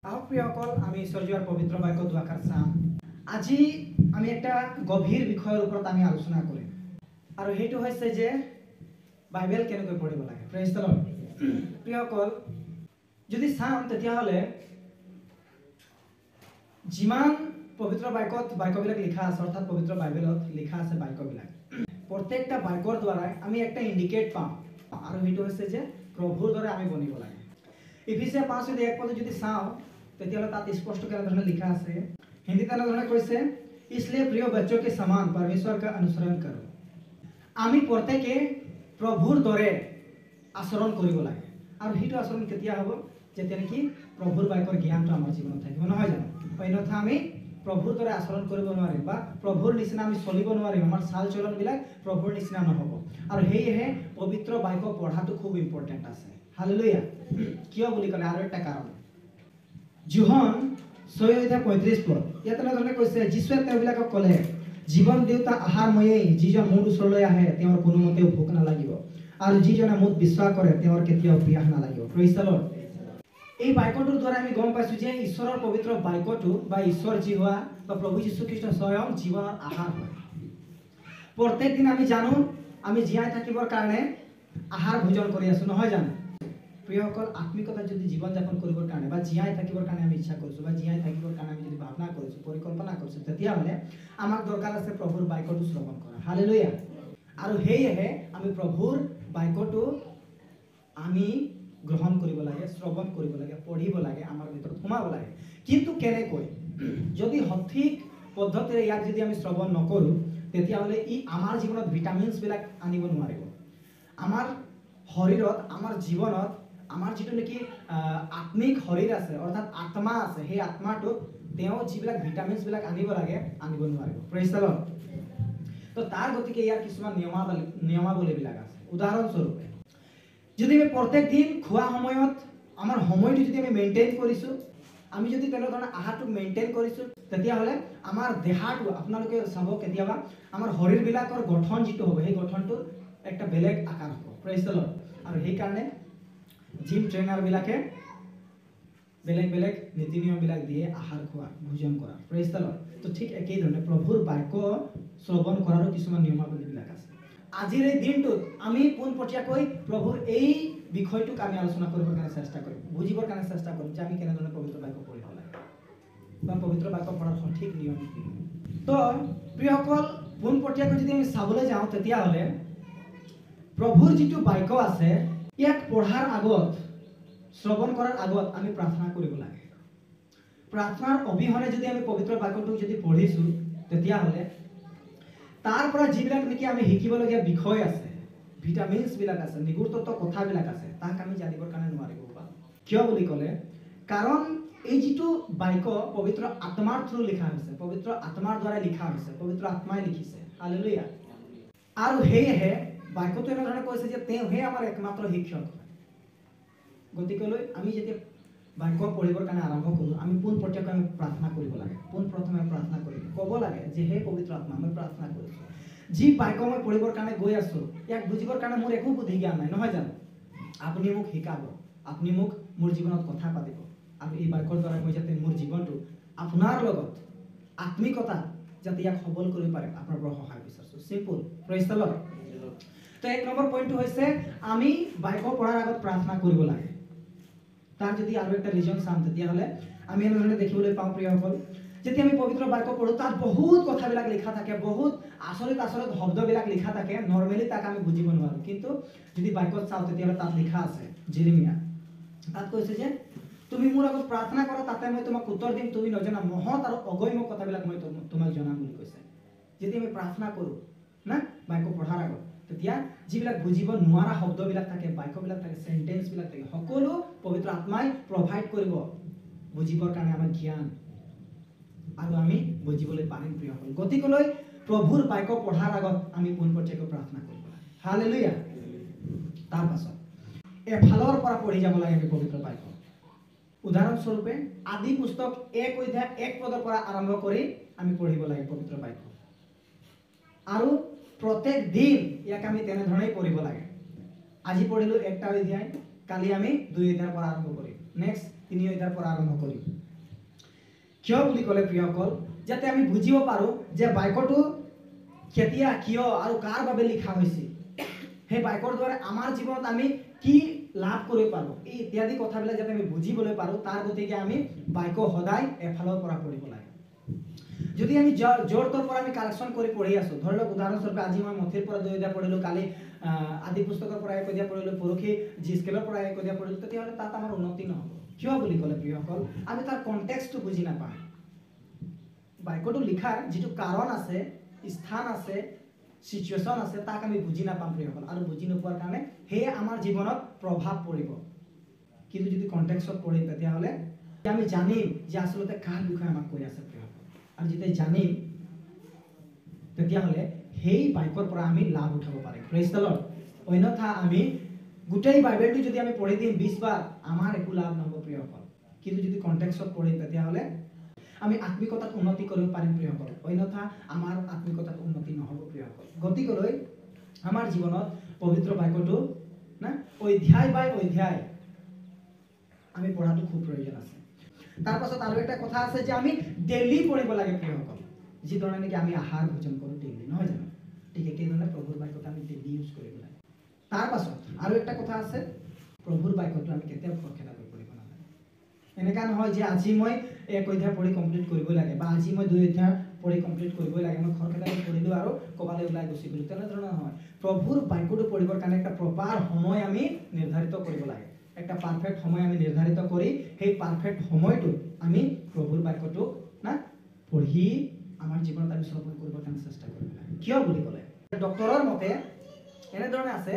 প্ৰিয়সকল আমি ঈশ্বৰজীৰ পবিত্ৰ বাক্য দুআষাৰ চাম। আজি আমি একটা গভীৰ বিষয়ৰ ওপৰত আমি আলোচনা কৰিম আৰু সেইটো হৈছে যে বাইবেল কেনেকৈ পঢ়িব লাগে। Praise the lord. প্ৰিয়সকল যদি চাম তেতিয়াহ'লে যিমান পবিত্ৰ বাক্যবিলাক লিখা আছে অৰ্থাৎ পবিত্ৰ বাইবেলত লিখা আছে বাক্যবিলাক প্ৰত্যেকটা বাক্যৰ দ্বাৰাই আমি একটা ইণ্ডিকেট পাওঁ আৰু সেইটো হৈছে যে প্ৰভুৰ দৰে আমি বনিব লাগে। ইফিছিয়া 5:1 যদি চাওঁ তেতিয়াহ'লে তাত স্পষ্ট কেনেধৰণে লিখা আছে, হিন্দীত এনেধৰণে কৈছে, इसलिए प्रिय बच्चों के समान परमेश्वर का अनुसरण करो। আমি প্ৰত্যেকে প্ৰভুৰ দৰে আচৰণ কৰিব লাগে আৰু সেইটো আচৰণ কেতিয়া হ'ব, যেতিয়া নেকি প্ৰভুৰ বাক্যৰ জ্ঞানটো আমাৰ জীৱনত থাকিব, নহয় জানো? অন্যথা আমি প্ৰভুৰ দৰে আচৰণ কৰিব নোৱাৰিম বা প্ৰভুৰ নিচিনা আমি চলিব নোৱাৰিম, আমাৰ চাল চলনবিলাক প্ৰভুৰ নিচিনা নহ'ব। আৰু সেয়েহে পবিত্ৰ বাক্য পঢ়াটো খুব ইম্পৰ্টেণ্ট আছে। হালেলুয়া। কিয় বুলি ক'লে আৰু এটা কাৰণ, যোহন 6:35 ইয়াত এনেধৰণে কৈছে, যীশুৱে তেওঁবিলাকক ক'লে, জীৱন দেউতা আহাৰ ময়েই, যিজন মোৰ ওচৰলৈ আহে তেওঁৰ কোনোমতেও ভোক নালাগিব আৰু যিজনে মোক বিশ্বাস কৰে তেওঁৰ কেতিয়াও পিয়াহ নালাগিব। Praise the lord. এই বাক্যটোৰ দ্বাৰা আমি গম পাইছোঁ যে ঈশ্বৰৰ পবিত্ৰ বাক্যটো বা ঈশ্বৰ যি হোৱা বা প্ৰভু যীশুখ্ৰীষ্ট স্বয়ং জীৱনৰ আহাৰ হয়। প্ৰত্যেক দিন আমি জানো আমি জীয়াই থাকিবৰ কাৰণে আহাৰ ভোজন কৰি আছোঁ, নহয় জানো? প্ৰিয়সকল, আত্মিকতা যদি জীৱন যাপন কৰিবৰ কাৰণে বা জীয়াই থাকিবৰ কাৰণে আমি ইচ্ছা কৰিছোঁ বা জীয়াই থাকিবৰ কাৰণে আমি যদি ভাৱনা কৰিছোঁ, পৰিকল্পনা কৰিছোঁ, তেতিয়াহ'লে আমাক দৰকাৰ আছে প্ৰভুৰ বাক্যটো শ্ৰৱণ কৰা। হালেলুয়া। আৰু সেয়েহে আমি প্ৰভুৰ বাক্যটো আমি গ্ৰহণ কৰিব লাগে, শ্ৰৱণ কৰিব লাগে, পঢ়িব লাগে, আমাৰ ভিতৰত সোমাব লাগে। কিন্তু কেনেকৈ? যদি সঠিক পদ্ধতিৰে ইয়াক যদি আমি শ্ৰৱণ নকৰোঁ তেতিয়াহ'লে ই আমাৰ জীৱনত ভিটামিনছবিলাক আনিব নোৱাৰিব। আমাৰ শৰীৰত, আমাৰ জীৱনত আমাৰ যিটো নেকি আত্মিক শৰীৰ আছে অৰ্থাৎ আত্মা আছে, সেই আত্মাটোত তেওঁ যিবিলাক ভিটামিনছবিলাক আনিব লাগে আনিব নোৱাৰিব। Praise the lord. তো তাৰ গতিকে ইয়াৰ কিছুমান নিয়মাৱলীবিলাক আছে। উদাহৰণস্বৰূপে যদি আমি প্ৰত্যেক দিন খোৱা সময়ত আমাৰ সময়টো যদি আমি মেইনটেইন কৰিছোঁ, আমি যদি তেনেধৰণে আহাৰটো মেইনটেইন কৰিছোঁ, তেতিয়াহ'লে আমাৰ দেহাটো, আপোনালোকে চাব কেতিয়াবা আমাৰ শৰীৰবিলাকৰ গঠন যিটো হ'ব সেই গঠনটো একটা বেলেগ আকাৰ হ'ব। Praise the lord. আৰু সেইকাৰণে জিম ট্ৰেইনাৰবিলাকে বেলেগ বেলেগ নীতি নিয়মবিলাক দিয়ে আহাৰ খোৱা, ভোজন কৰা। Praise the lord. তো ঠিক একেইধৰণে প্ৰভুৰ বাক্য শ্ৰৱণ কৰাৰো কিছুমান নিয়মাৱলীবিলাক আছে। আজিৰ এই দিনটোত আমি পোনপটীয়াকৈ প্ৰভুৰ এই বিষয়টোক আমি আলোচনা কৰিবৰ কাৰণে চেষ্টা কৰিম, বুজিবৰ কাৰণে চেষ্টা কৰিম যে আমি কেনেধৰণে পবিত্ৰ বাক্য পঢ়িব লাগে বা পবিত্ৰ বাক্য পঢ়াৰ সঠিক নিয়ম কি। তো প্ৰিয়সকল, পোনপটীয়াকৈ যদি আমি চাবলৈ যাওঁ তেতিয়াহ'লে প্ৰভুৰ যিটো বাক্য আছে ইয়াক পঢ়াৰ আগত, শ্ৰৱণ কৰাৰ আগত আমি প্ৰাৰ্থনা কৰিব লাগে। প্ৰাৰ্থনাৰ অবিহনে যদি আমি পবিত্ৰ বাক্যটোক যদি পঢ়িছোঁ তেতিয়াহ'লে তাৰ পৰা যিবিলাক নেকি আমি শিকিবলগীয়া বিষয় আছে, ভিটামিনছবিলাক আছে, নিগুড়তত্ত্ব কথাবিলাক আছে, তাক আমি জানিবৰ কাৰণে নোৱাৰিব। কিয় বুলি ক'লে, কাৰণ এই যিটো বাক্য পবিত্ৰ আত্মাৰ থ্ৰু লিখা হৈছে, পবিত্ৰ আত্মাৰ দ্বাৰাই লিখা হৈছে, পবিত্ৰ আত্মাই লিখিছে। হালেলুয়া। আৰু সেয়েহে বাক্যটো এনেধৰণে কৈছে যে তেওঁহে আমাৰ একমাত্ৰ শিক্ষক হয়। গতিকেলৈ আমি যেতিয়া বাক্য পঢ়িবৰ কাৰণে আৰম্ভ কৰোঁ, আমি পোনপটীয়াকৈ আমি প্ৰাৰ্থনা কৰিব লাগে। পোনপ্ৰথমে প্ৰাৰ্থনা কৰিব ক'ব লাগে যে হে পবিত্ৰ আত্মা, মই প্ৰাৰ্থনা কৰিছোঁ, যি বাক্য মই পঢ়িবৰ কাৰণে গৈ আছোঁ ইয়াক বুজিবৰ কাৰণে মোৰ একো বুদ্ধি জ্ঞান নাই, নহয় জানো? আপুনি মোক শিকাব, আপুনি মোক মোৰ জীৱনত কথা পাতিব আৰু এই বাক্যৰ দ্বাৰা মই যাতে মোৰ জীৱনটো আপোনাৰ লগত আত্মিকতা যাতে ইয়াক সবল কৰিব পাৰে, আপোনাৰ পৰা সহায় বিচাৰিছোঁ। চিম্পল। Praise the lord. তো 1 নম্বৰ পইণ্টটো হৈছে আমি বাক্য পঢ়াৰ আগত প্ৰাৰ্থনা কৰিব লাগে। তাৰ যদি আৰু একটা ৰিজন চাম তেতিয়াহ'লে আমি এনেধৰণে দেখিবলৈ পাওঁ প্ৰিয়সকল, যেতিয়া আমি পবিত্ৰ বাক্য পঢ়োঁ তাত বহুত কথাবিলাক লিখা থাকে, বহুত আচৰিত আচৰিত শব্দবিলাক লিখা থাকে, নৰ্মেলি তাক আমি বুজিব নোৱাৰোঁ। কিন্তু যদি বাক্যত চাওঁ তেতিয়াহ'লে তাত লিখা আছে, জেৰেমিয়া তাত কৈছে যে তুমি মোৰ আগত প্ৰাৰ্থনা কৰা, তাতে মই তোমাক উত্তৰ দিম, তুমি নজনা মহৎ আৰু অগম্য কথাবিলাক মই তোমাক জনাম বুলি কৈছে। যেতিয়া আমি প্ৰাৰ্থনা কৰোঁ না বাক্য পঢ়াৰ আগত, তেতিয়া যিবিলাক বুজিব নোৱাৰা শব্দবিলাক থাকে, বাক্যবিলাক থাকে, চেণ্টেন্সবিলাক থাকে, সকলো পবিত্ৰ আত্মাই প্ৰভাইড কৰিব বুজিবৰ কাৰণে আমাৰ জ্ঞান, আৰু আমি বুজিবলৈ পাৰিম প্ৰিয়সকল। গতিকেলৈ প্ৰভুৰ বাক্য পঢ়াৰ আগত আমি পোনপটীয়াকৈ প্ৰাৰ্থনা কৰিব লাগে। হালেলুয়া। তাৰ পাছত এফালৰ পৰা পঢ়ি যাব লাগে আমি পবিত্ৰ বাক্য। উদাহৰণস্বৰূপে আদি পুস্তক 1:1 পৰা আৰম্ভ কৰি আমি পঢ়িব লাগে পবিত্ৰ বাক্য, আৰু প্ৰত্যেক দিন ইয়াক আমি তেনেধৰণেই পঢ়িব লাগে। আজি পঢ়িলোঁ 1টা অধ্যায়, কালি আমি 2 অধ্যায়ৰ পৰা আৰম্ভ কৰিম, নেক্সট 3 অধ্যায়ৰ পৰা আৰম্ভ কৰিম। কিয় বুলি ক'লে প্ৰিয়সকল, যাতে আমি বুজিব পাৰোঁ যে বাক্যটো কেতিয়া, কিয় আৰু কাৰ বাবে লিখা হৈছিল। সেই বাক্যৰ দ্বাৰা আমাৰ জীৱনত আমি কি লাভ কৰিব পাৰোঁ, এই ইত্যাদি কথাবিলাক যাতে আমি বুজিবলৈ পাৰোঁ, তাৰ গতিকে আমি বাক্য সদায় এফালৰ পৰা পঢ়িব লাগে। যদি আমি জোৰটোৰ পৰা আমি কালেকশ্যন কৰি পঢ়ি আছোঁ, ধৰি লওক উদাহৰণস্বৰূপে আজি মই মথিৰ পৰা 2 অধ্যায় পঢ়িলোঁ, কালি আদি পুস্তকৰ পৰা 1 অধ্যায় পঢ়িলোঁ, পৰহি জিস্কেলৰ পৰা 1 অধ্যায় পঢ়িলোঁ, তেতিয়াহ'লে তাত আমাৰ উন্নতি নহ'ব। কিয় বুলি ক'লে প্ৰিয়সকল, আমি তাৰ কনটেক্সটো বুজি নাপাওঁ। বাক্যটো লিখাৰ যিটো কাৰণ আছে, স্থান আছে, সিচুৱেশ্যন আছে, তাক আমি বুজি নাপাম প্ৰিয়সকল, আৰু বুজি নোপোৱাৰ কাৰণে সেয়ে আমাৰ জীৱনত প্ৰভাৱ পৰিব। কিন্তু যদি কনটেক্সট পঢ়িম তেতিয়াহ'লে আমি জানিম যে আচলতে কাৰ বিষয়ে আমাক কৈ আছে প্ৰিয়সকল, আৰু যেতিয়া জানিম তেতিয়াহ'লে সেই বাক্যৰ পৰা আমি লাভ উঠাব পাৰিম। Praise the lord. অন্যথা আমি গোটেই বাইবেলটো যদি আমি পঢ়ি দিম 20 বাৰ, আমাৰ একো লাভ নহ'ব প্ৰিয়সকল। কিন্তু যদি কনটেক্সট পঢ়িম তেতিয়াহ'লে আমি আত্মিকতাত উন্নতি কৰিব পাৰিম প্ৰিয়সকল, অন্যথা আমাৰ আত্মিকতাত উন্নতি নহ'ব প্ৰিয়সকল। গতিকেলৈ আমাৰ জীৱনত পবিত্ৰ বাক্যটো না অধ্যায় বাই অধ্যায় আমি পঢ়াটো খুব প্ৰয়োজন আছে। তাৰ পাছত আৰু এটা কথা আছে যে আমি ডেইলি পঢ়িব লাগে প্ৰিয়সকল, যিধৰণে নেকি আমি আহাৰ ভোজন কৰোঁ ডেইলি, নহয় জানো? ঠিক একেধৰণে প্ৰভুৰ বাক্যটো আমি ডেইলি ইউজ কৰিব লাগে। তাৰ পাছত আৰু একটা কথা আছে, প্ৰভুৰ বাক্যটো আমি কেতিয়াও খৰখেদাকৈ পঢ়িব নালাগে। এনেকুৱা নহয় যে আজি মই 1 অধ্যায় পঢ়ি কমপ্লিট কৰিব লাগে, বা আজি মই 2 অধ্যায় পঢ়ি কমপ্লিট কৰিব লাগে, মই খৰখেদাকৈ পঢ়িলোঁ আৰু ক'বালৈ ওলাই গুচি গ'লোঁ, তেনেধৰণৰ নহয়। প্ৰভুৰ বাক্যটো পঢ়িবৰ কাৰণে একটা প্ৰপাৰ সময় আমি নিৰ্ধাৰিত কৰিব লাগে। একটা পাৰফেক্ট সময় আমি নিৰ্ধাৰিত কৰি সেই পাৰফেক্ট সময়টোত আমি প্ৰভুৰ বাক্যটো না পঢ়ি আমাৰ জীৱনত আমি শ্ৰৱণ কৰিবৰ কাৰণে চেষ্টা কৰিব লাগে। কিয় বুলি ক'লে ডক্টৰৰ মতে এনেধৰণে আছে,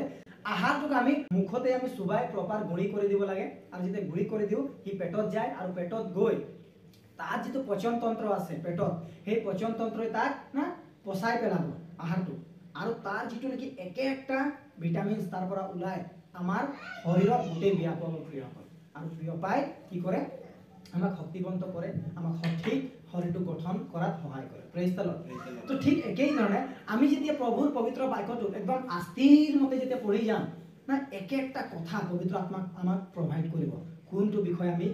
আহাৰটোক আমি মুখতে আমি চুবাই প্ৰপাৰ গুড়ি কৰি দিব লাগে, আৰু যেতিয়া গুড়ি কৰি দিওঁ সি পেটত যায়, আৰু পেটত গৈ তাত যিটো পচন তন্ত্ৰ আছে পেটত, সেই পচন তন্ত্ৰই তাক না পচাই পেলাব আহাৰটো, আৰু তাৰ যিটো নেকি একে একটা ভিটামিনছ তাৰ পৰা ওলাই আমাৰ শৰীৰত গোটেই বিয়পাব প্ৰিয়সকল, আৰু বিয়পাই কি কৰে, আমাক শক্তিবন্ত কৰে, আমাক সঠিক শৰীৰটো গঠন কৰাত সহায় কৰে। Praise the lord. তো ঠিক একেই ধৰণে আমি যেতিয়া প্ৰভুৰ পবিত্ৰ বাক্যটো একদম আস্থিৰ মতে যেতিয়া পঢ়ি যাম না, একে একটা কথা পবিত্ৰ আত্মাক আমাক প্ৰভাইড কৰিব, কোনটো বিষয় আমি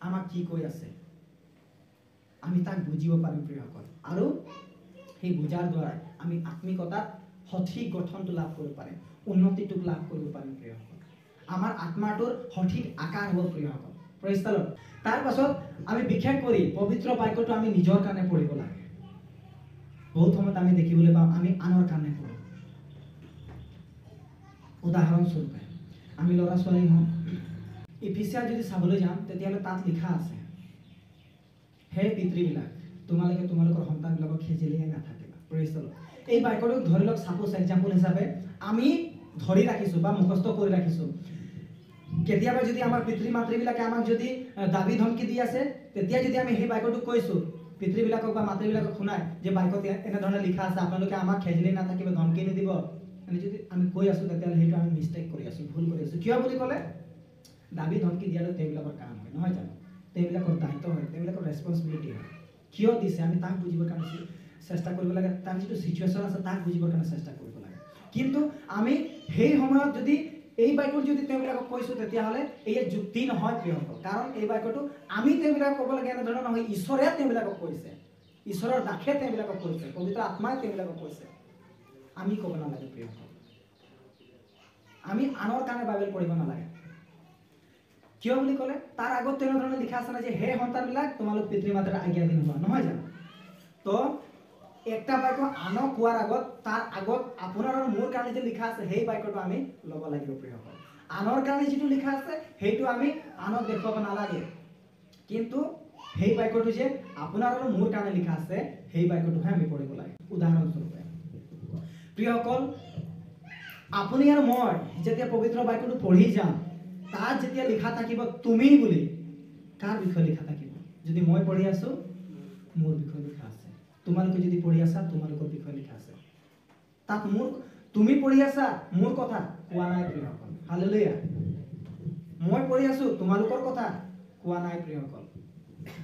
আমাক কি কৈ আছে, আমি তাক বুজিব পাৰিম প্ৰিয়সকল, আৰু সেই বুজাৰ দ্বাৰা আমি আত্মিকতাত সঠিক গঠনটো লাভ কৰিব পাৰিম, উন্নতিটোক লাভ কৰিব পাৰিম প্ৰিয়সকল, আমাৰ আত্মাটোৰ সঠিক আকাৰ হ'ব প্ৰিয়সকল। Praise the lord. তাৰ পাছত আমি বিশেষ কৰি পবিত্ৰ বাক্যটো আমি নিজৰ কাৰণে পঢ়িব লাগে। বহুত সময়ত আমি দেখিবলৈ পাওঁ আমি আনৰ কাৰণে পঢ়োঁ। উদাহৰণস্বৰূপে আমি ল'ৰা ছোৱালী হওঁ, ইফিচিয়াৰ যদি চাবলৈ যাম তেতিয়াহ'লে তাত লিখা আছে, হে পিতৃবিলাক তোমালোকে তোমালোকৰ সন্তানবিলাকক খেজিলিয়াই নাথাকিবা। Praise the lord. এই বাক্যটোক ধৰি লওক সাপোজ এক্সাম্পল হিচাপে আমি ধৰি ৰাখিছোঁ বা মুখস্থ কৰি ৰাখিছোঁ। কেতিয়াবা যদি আমাৰ পিতৃ মাতৃবিলাকে আমাক যদি দাবী ধমকি দি আছে, তেতিয়া যদি আমি সেই বাক্যটোক কৈছোঁ পিতৃবিলাকক বা মাতৃবিলাকক শুনাই যে বাক্যত এনেধৰণে লিখা আছে আপোনালোকে আমাক খেজিলি নাথাকিব, ধমকি নিদিব, এনে যদি আমি কৈ আছোঁ তেতিয়াহ'লে সেইটো আমি মিষ্টেক কৰি আছোঁ, ভুল কৰি আছোঁ। কিয় বুলি ক'লে দাবী ধমকি দিয়াটো তেওঁবিলাকৰ কাম হয়, নহয় জানো? তেওঁবিলাকৰ দায়িত্ব হয়, তেওঁবিলাকৰ ৰেছপনচিবিলিটি হয়। কিয় দিছে আমি তাক বুজিবৰ কাৰণে চেষ্টা কৰিব লাগে, তাৰ যিটো চিচুৱেশ্যন আছে তাক বুজিবৰ কাৰণে চেষ্টা কৰিব লাগে। কিন্তু আমি সেই সময়ত যদি এই বাক্যটো যদি তেওঁবিলাকক কৈছোঁ তেতিয়াহ'লে এই যুক্তি নহয় প্ৰিয়সকল, কাৰণ এই বাক্যটো আমি তেওঁবিলাকক ক'ব লাগে এনেধৰণৰ নহয়, ঈশ্বৰে তেওঁবিলাকক কৈছে, ঈশ্বৰৰ দাসে তেওঁবিলাকক কৈছে, পবিত্ৰ আত্মাই তেওঁবিলাকক কৈছে, আমি ক'ব নালাগে প্ৰিয়সকল। আমি আনৰ কাৰণে বাইবেল পঢ়িব নালাগে। কিয় বুলি ক'লে তাৰ আগত তেনেধৰণে লিখা আছে না যে হে সন্তানবিলাক তোমালোক পিতৃ মাতৃৰ আজ্ঞাধীন হোৱা, নহয় জানো? তো একটা বাক্য আনক কোৱাৰ আগত তাৰ আগত আপোনাৰ আৰু মোৰ কাৰণে যে লিখা আছে সেই বাক্যটো আমি ল'ব লাগিব প্ৰিয়সকল। আনৰ কাৰণে যিটো লিখা আছে সেইটো আমি আনক দেখুৱাব নালাগে, কিন্তু সেই বাক্যটো যে আপোনাৰ আৰু মোৰ কাৰণে লিখা আছে সেই বাক্যটোহে আমি পঢ়িব লাগে। উদাহৰণস্বৰূপে প্ৰিয়সকল, আপুনি আৰু মই যেতিয়া পবিত্ৰ বাক্যটো পঢ়ি যাম, তাত যেতিয়া লিখা থাকিব তুমি বুলি, কাৰ বিষয়ে লিখা থাকিব? যদি মই পঢ়ি আছোঁ মোৰ বিষয়ে লিখা আছে, তোমালোকে যদি পঢ়ি আছা তোমালোকৰ বিষয়ে লিখা আছে। তাত মোৰ তুমি পঢ়ি আছা মোৰ কথা কোৱা নাই প্ৰিয়সকল। হালেলুয়া। মই পঢ়ি আছোঁ তোমালোকৰ কথা কোৱা নাই প্ৰিয়সকল।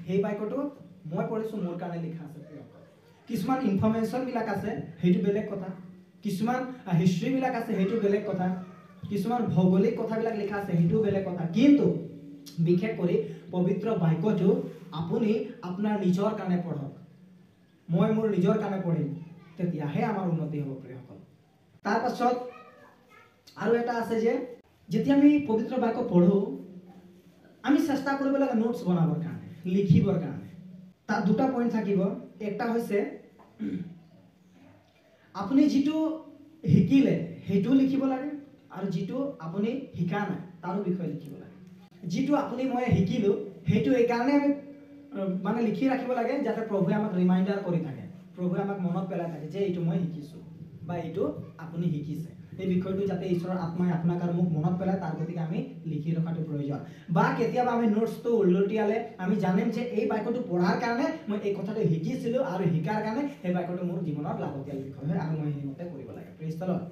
সেই বাক্যটো মই পঢ়িছোঁ মোৰ কাৰণে লিখা আছে প্ৰিয়সকল। কিছুমান ইনফৰমেশ্যনবিলাক আছে সেইটো বেলেগ কথা, কিছুমান হিষ্ট্ৰীবিলাক আছে সেইটো বেলেগ কথা, কিছুমান ভৌগোলিক কথাবিলাক লিখা আছে সেইটো বেলেগ কথা, কিন্তু বিশেষ কৰি পবিত্ৰ বাক্যটো আপুনি আপোনাৰ নিজৰ কাৰণে পঢ়ক। মই মোৰ নিজৰ কাৰণে পঢ়িম, তেতিয়াহে আমাৰ উন্নতি হ'ব প্ৰিয়সকল। তাৰ পাছত আৰু এটা আছে যে যেতিয়া আমি পবিত্ৰ বাক্য পঢ়ো, আমি চেষ্টা কৰিব লাগে নোটছ বনাবৰ কাৰণে, লিখিবৰ কাৰণে। তাত দুটা পইণ্ট থাকিব। একটা হৈছে আপুনি যিটো শিকিলে সেইটো লিখিব লাগে, আৰু যিটো আপুনি শিকা নাই তাৰো বিষয়ে লিখিব লাগে। যিটো আপুনি মই শিকিলোঁ সেইটো এইকাৰণে আমি মানে লিখি ৰাখিব লাগে যাতে প্ৰভুৱে আমাক ৰিমাইণ্ডাৰ কৰি থাকে, প্ৰভুৱে আমাক মনত পেলাই থাকে যে এইটো মই শিকিছোঁ বা এইটো আপুনি শিকিছে। এই বিষয়টো যাতে ঈশ্বৰৰ আত্মাই আপোনাক আৰু মোক মনত পেলায়, তাৰ গতিকে আমি লিখি ৰখাটো প্ৰয়োজন। বা কেতিয়াবা আমি নোটছটো উলটিয়ালে আমি জানিম যে এই বাক্যটো পঢ়াৰ কাৰণে মই এই কথাটো শিকিছিলোঁ, আৰু শিকাৰ কাৰণে সেই বাক্যটো মোৰ জীৱনত লাগতিয়াল বিষয় হয়, আৰু মই সেইমতে কৰিব লাগে। Praise the lord.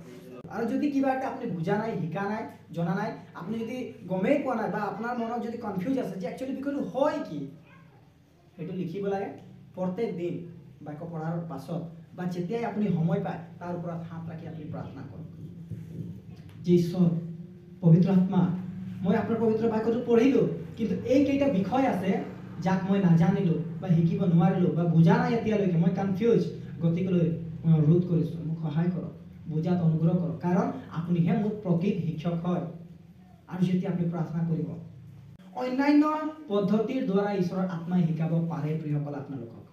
আৰু যদি কিবা এটা আপুনি বুজা নাই, শিকা নাই, জনা নাই, আপুনি যদি গমেই পোৱা নাই বা আপোনাৰ মনত যদি কনফিউজ আছে যে একচুৱেলি বিষয়টো হয় কি, সেইটো লিখিব লাগে। প্ৰত্যেক দিন বাক্য পঢ়াৰ পাছত বা যেতিয়াই আপুনি সময় পায় তাৰ ওপৰত হাত ৰাখি আপুনি প্ৰাৰ্থনা কৰক যে ঈশ্বৰ পবিত্ৰ আত্মা, মই আপোনাৰ পবিত্ৰ বাক্যটো পঢ়িলোঁ, কিন্তু এইকেইটা বিষয় আছে যাক মই নাজানিলোঁ বা শিকিব নোৱাৰিলোঁ বা বুজা নাই এতিয়ালৈকে, মই কনফিউজ, গতিকেলৈ মই অনুৰোধ কৰিছোঁ মোক সহায় কৰক, বুজাত অনুগ্ৰহ কৰক, কাৰণ আপুনিহে মোৰ প্ৰকৃত শিক্ষক হয়। আৰু যেতিয়া আপুনি প্ৰাৰ্থনা কৰিব, অন্যান্য পদ্ধতিৰ দ্বাৰা ঈশ্বৰৰ আত্মাই শিকাব পাৰে প্ৰিয়সকল আপোনালোকক,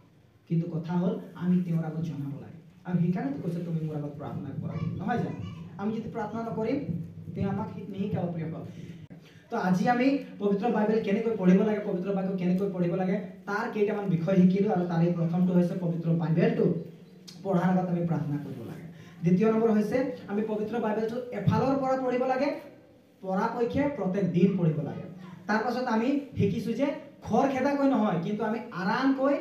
কিন্তু কথা হ'ল আমি তেওঁৰ আগত জনাব লাগে। আৰু সেইকাৰণে কৈছে তুমি মোৰ আগত প্ৰাৰ্থনা কৰা, নহয় জানো? আমি যদি প্ৰাৰ্থনা নকৰিম তেওঁ আমাক নিশিকাব প্ৰিয়সকল। তো আজি আমি পবিত্ৰ বাইবেল কেনেকৈ পঢ়িব লাগে, পবিত্ৰ বাক্য কেনেকৈ পঢ়িব লাগে, তাৰ কেইটামান বিষয় শিকিলোঁ। আৰু তাৰে প্ৰথমটো হৈছে পবিত্ৰ বাইবেলটো পঢ়াৰ আগত আমি প্ৰাৰ্থনা কৰিব লাগে। দ্বিতীয় নম্বৰ হৈছে আমি পবিত্ৰ বাইবেলটো এফালৰ পৰা পঢ়িব লাগে, পৰাপক্ষে প্ৰত্যেক দিন পঢ়িব লাগে। তাৰ পাছত আমি শিকিছোঁ যে খৰখেদাকৈ নহয়, কিন্তু আমি আৰামকৈ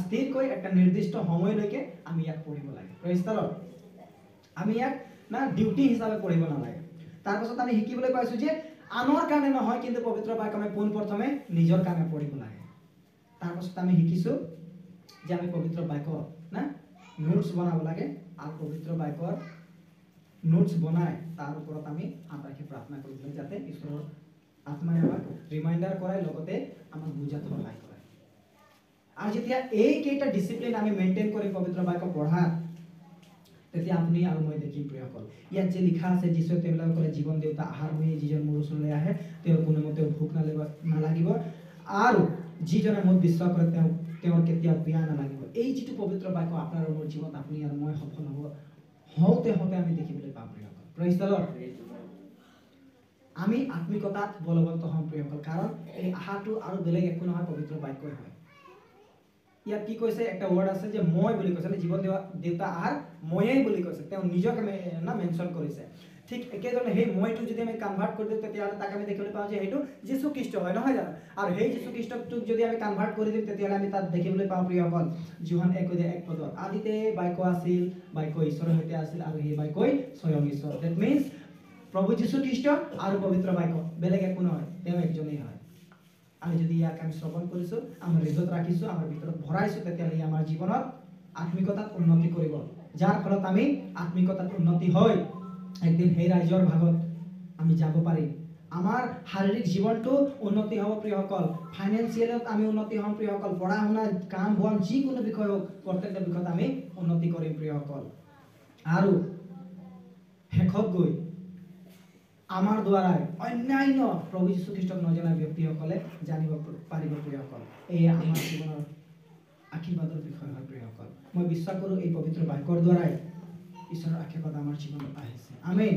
স্থিৰকৈ একটা নিৰ্দিষ্ট সময়লৈকে আমি ইয়াক পঢ়িব লাগে। Praise the lord. আমি ইয়াক না ডিউটি হিচাপে পঢ়িব নালাগে। তাৰ পাছত আমি শিকিবলৈ পাইছোঁ যে আনৰ কাৰণে নহয়, কিন্তু পবিত্ৰ বাক্য আমি পোনপ্ৰথমে নিজৰ কাৰণে পঢ়িব লাগে। তাৰ পাছত আমি শিকিছোঁ যে আমি পবিত্ৰ বাক্য না নোটছ বনাব লাগে, আৰু পবিত্ৰ বাক্যৰ নোটছ বনাই তাৰ ওপৰত আমি হাত ৰাখি প্ৰাৰ্থনা কৰিব লাগে, যাতে ঈশ্বৰৰ আত্মাই আমাক ৰিমাইণ্ডাৰ কৰায়, লগতে আমাক বুজাত সহায় কৰে। আৰু যেতিয়া এইকেইটা ডিচিপ্লিন আমি মেইনটেইন কৰিম পবিত্ৰ বাক্য পঢ়াৰ, তেতিয়া আপুনি আৰু মই দেখিম প্ৰিয়সকল, ইয়াত যে লিখা আছে যীশুৱে তেওঁবিলাকক ক'লে জীৱন দেউতা আহাৰ হৈ যিজন মোৰ ওচৰলৈ আহে তেওঁৰ কোনোমতেও ভোক নালাগিব, আৰু যিজনে মোক বিশ্বাস কৰে তেওঁৰ কেতিয়াও পিয়াহ নালাগিব। এই যিটো পবিত্ৰ বাক্য আপোনাৰ মোৰ জীৱনত আপুনি আৰু মই সফল হওঁতে আমি দেখিবলৈ পাওঁ প্ৰিয়সকল। Praise the lord. আমি আত্মিকতাত বলৱন্ত হ'ম প্ৰিয়সকল, কাৰণ এই আহাৰটো আৰু বেলেগ একো নহয়, পবিত্ৰ বাক্যই হয়। ইয়াত কি কৈছে, একটা ৱৰ্ড আছে যে মই বুলি কৈছে, জীৱন দেউতা আহাৰ ময়েই বুলি কৈছে, তেওঁ নিজকে মেনশ্যন কৰিছে। ঠিক একেধৰণে সেই মইটো যদি আমি কনভাৰ্ট কৰি দিওঁ, তেতিয়াহ'লে তাক আমি দেখিবলৈ পাওঁ যে সেইটো যীশু খ্ৰীষ্ট হয়, নহয় জানো? আৰু সেই যীশু খ্ৰীষ্টটোক যদি আমি কনভাৰ্ট কৰি দিওঁ, তেতিয়াহ'লে আমি তাত দেখিবলৈ পাওঁ প্ৰিয়সকল, যোহান 1:1 আদিতে বাক্য আছিল, বাক্য ঈশ্বৰৰ সৈতে আছিল, আৰু সেই বাক্যই স্বয়ং ঈশ্বৰ। ডেট মিনছ প্ৰভু যীশু খ্ৰীষ্ট আৰু পবিত্ৰ বাক্য বেলেগ একো নহয়, তেওঁ একজনেই হয়। আমি যদি ইয়াক আমি শ্ৰৱণ কৰিছোঁ, আমাৰ হৃদয়ত ৰাখিছোঁ, আমাৰ ভিতৰত ভৰাইছোঁ, তেতিয়াহ'লে আমাৰ জীৱনত আত্মিকতাত উন্নতি কৰিব, যাৰ ফলত আমি আত্মিকতাত উন্নতি হৈ একদিন সেই ৰাজ্যৰ ভাগত আমি যাব পাৰিম। আমাৰ শাৰীৰিক জীৱনটো উন্নতি হ'ব প্ৰিয়সকল, ফাইনেন্সিয়েলত আমি উন্নতি হ'ম প্ৰিয়সকল, পঢ়া শুনা, কাম বন, যিকোনো বিষয় হওক, প্ৰত্যেকটা বিষয়ত আমি উন্নতি কৰিম প্ৰিয়সকল। আৰু শেষত গৈ আমাৰ দ্বাৰাই অন্যান্য প্ৰভু যীশু খ্ৰীষ্টক নজনা ব্যক্তিসকলে জানিব পাৰিব প্ৰিয়সকল। এয়া আমাৰ জীৱনৰ আশীৰ্বাদৰ বিষয় হয় প্ৰিয়সকল। মই বিশ্বাস কৰোঁ এই পবিত্ৰ বাক্যৰ দ্বাৰাই ঈশ্বৰৰ আশীৰ্বাদ আমাৰ জীৱনত আহিছে। আমেন।